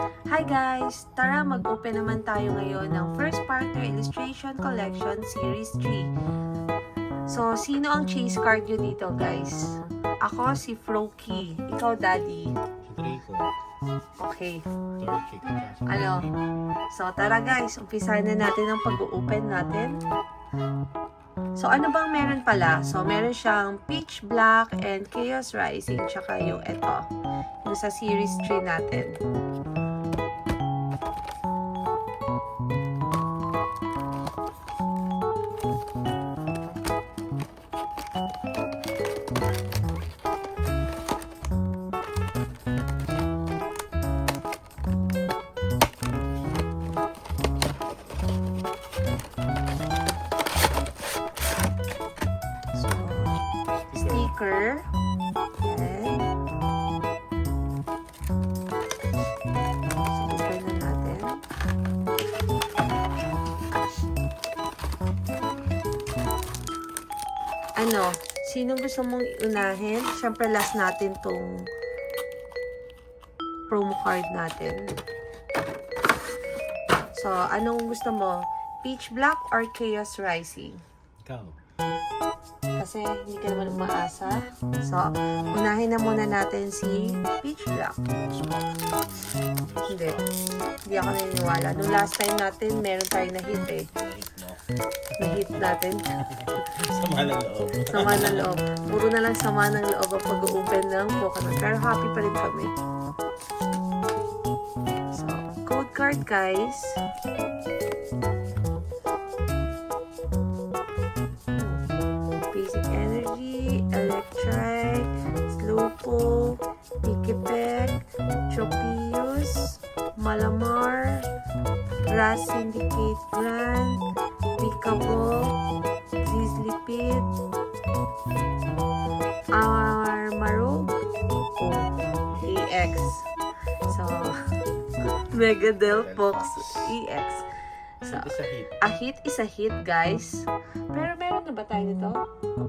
Hi guys! Tara mag-open naman tayo ngayon ng First Partner Illustration Collection Series 3. So, sino ang chase card nyo dito guys? Ako si Froky. Ikaw, Daddy. Rico. Okay. Torchic. Ano? So, tara guys. Umpisahan na natin ang pag-open natin. So, ano bang meron pala? So, meron siyang Peach Black and Chaos Rising. Tsaka yung ito. Yung sa Series 3 natin. Sticker. Ayan. So, open na natin. Ano? Sino gusto mong iunahin? Siyempre, last natin tong promo card natin. So, anong gusto mo? Peach Black or Chaos Rising? Ikaw. Kasi hindi ka naman umaasa. So, unahin na muna natin si Peach Black. Hindi. Hindi ako naniniwala. Nung last time natin, meron tayo na hit eh. Na-hit natin. Sama ng loob. Sama ng loob. Puro na lang sama ng loob ang pag-open ng Pokemon. Pero happy pa rin kami. So, code card guys. Basic Energy, Electrike, Slowpoke, Pikipek, Tropius, Malamar, Grass Syndicate Grand, Picabo, Zizlipid, Armarogue, EX. So, Mega Delphox EX. So, a hit is a hit, guys. Pero meron na ba tayo nito?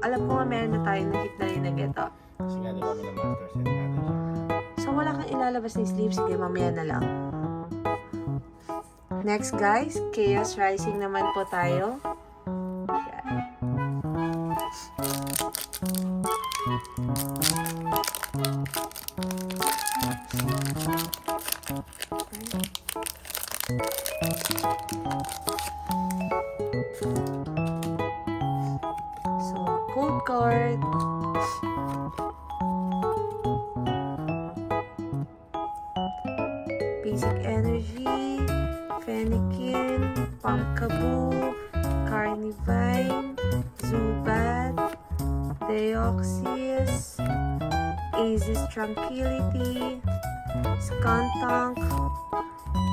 Alam ko nga meron na tayo na hit na rin na ito. Kasi nga diba na master set natin. So, wala kang ilalabas na sleeve. Sige, mamaya na lang. Next, guys. Chaos Rising naman po tayo. Yan. So, code card. Basic Energy, Fennekin, Pumpkaboo, Carnivine, Zubat, Deoxys, Aziz Tranquility, Skuntank,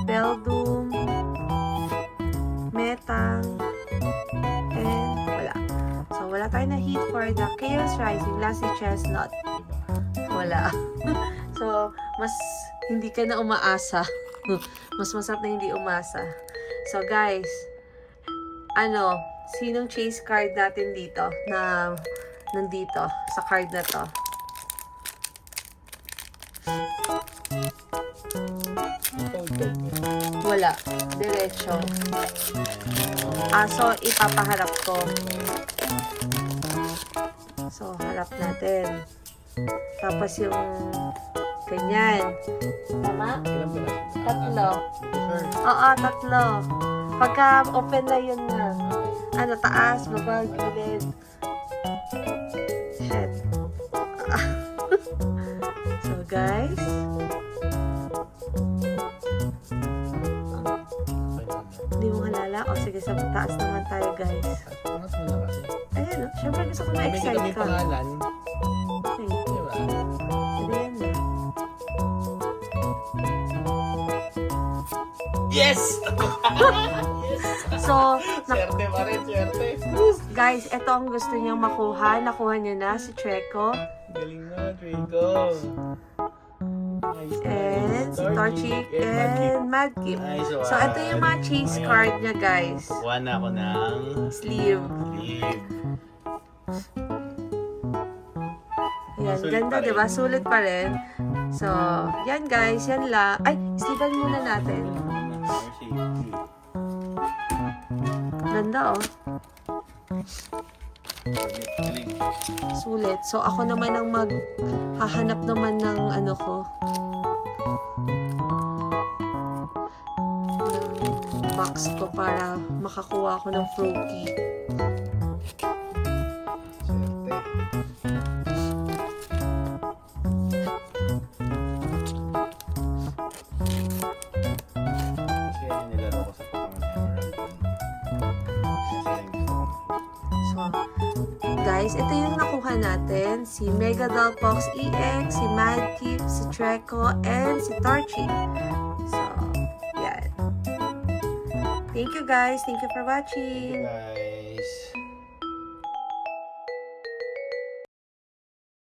Beldum, Metang, and wala. So, wala tayo na hit for the Chaos Rising. Last si Chestnut. Wala. So, mas hindi ka na umaasa. Mas masarap na hindi umasa. So, guys, ano, sinong chase card natin dito na nandito sa card na to? Wala. Diretso. So, ipapaharap ko. So, harap natin. Tapos yung ganyan. Tama? Tatlo. Oo, tatlo. Pagka open na yun na. Ano, taas, baba, gilid. Shit. So, guys. Hindi mo halala? O, sige, sa taas naman tayo, guys. Ayan, syempre gusto ko na-excite Kami ka. pangalan. Okay. Diba? Pwede yan na. Yes! So, Swerte pa rin, swerte. guys, ito ang gusto niyang makuha. Nakuha niyo na si Treco. Galing mo, Trico. Nice, And si Torchic and Madkip. Nice one. So, ito yung mga chase card niya, guys. Kuha na ako ng Sleeve. sleeve. Yan, Sulit ganda, pa rin. diba? Sulit pa rin. So, yan guys, yan lang. Ay, isipan muna natin. For safety. Ganda oh. Galing. Sulit. So, ako naman ang maghahanap naman ng ano ko. Ng box ko para makakuha ako ng Froakie. Swerte. Kasi yan yung nilaro ko sa Pokemon Emerald. Kasi yan yung gusto ko. So, guys, ito yung nakuha natin. Si Mega Dollpox EX, si Madkip, si Treco, and si Torchic. So, yan. Thank you guys. Thank you for Thank watching. you guys.